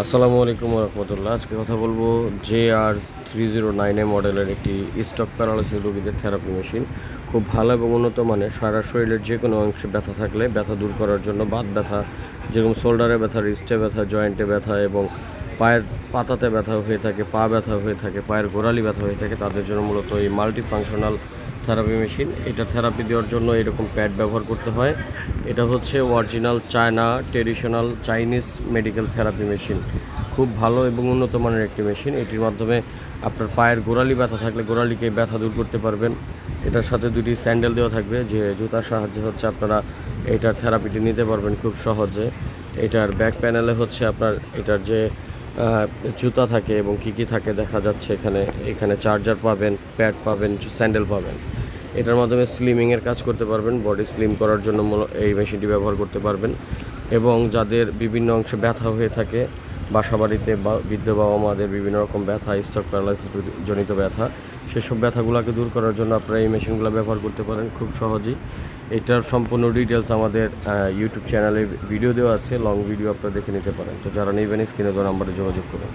আসসালামু আলাইকুম রহমতুল্লাহ। আজকে কথা বলবো JR309 মডেলের একটি স্টক প্যারালাইসিস রোগীদের থেরাপি মেশিন। খুব ভালো এবং উন্নত মানের। সারা শরীরের যে কোনো অংশে ব্যথা থাকলে ব্যথা দূর করার জন্য, বাত ব্যথা যেরকম শোল্ডারে ব্যথা, রিস্টে ব্যথা, জয়েন্টে ব্যথা এবং পায়ের পাতাতে ব্যথা হয়ে থাকে, পা ব্যথা হয়ে থাকে, পায়ের গোড়ালি ব্যথা হয়ে থাকে, তাদের জন্য মূলত এই মাল্টি ফাংশনাল থেরাপি মেশিন। এটা থেরাপি দেওয়ার জন্য এরকম প্যাড ব্যবহার করতে হয়। এটা হচ্ছে original China traditional Chinese medical therapy machine. খুব ভালো এবং উন্নত মানের একটি মেশিন। এটির মাধ্যমে আপনার পায়ের গোড়ালি ব্যথা থাকলে গোড়ালিকে ব্যথা দূর করতে পারবেন। এটার সাথে দুটি স্যান্ডেল দেওয়া থাকবে, যে জুতার সাহায্যে হচ্ছে আপনারা এটার থেরাপিটি নিতে পারবেন খুব সহজে। এটার ব্যাক প্যানেলে হচ্ছে আপনার এটার যে জুতা থাকে এবং কী কী থাকে দেখা যাচ্ছে এখানে চার্জার পাবেন, প্যাড পাবেন, স্যান্ডেল পাবেন। এটার মাধ্যমে স্লিমিংয়ের কাজ করতে পারবেন, বডি স্লিম করার জন্য এই মেশিনটি ব্যবহার করতে পারবেন। এবং যাদের বিভিন্ন অংশে ব্যথা হয়ে থাকে, বাসাবাড়িতে বা বৃদ্ধ বাবা মাদের বিভিন্ন রকম ব্যথা, স্ট্রোক প্যারালাইসিস জনিত ব্যথা, সেসব ব্যথাগুলোকে দূর করার জন্য আপনারা এই মেশিনগুলো ব্যবহার করতে পারেন খুব সহজেই। এটার সম্পূর্ণ ডিটেলস আমাদের ইউটিউব চ্যানেলে ভিডিও দেওয়া আছে, লং ভিডিও আপনারা দেখে নিতে পারেন। তো যারা নেবেন স্ক্রিনে দেওয়া নাম্বারে যোগাযোগ করুন।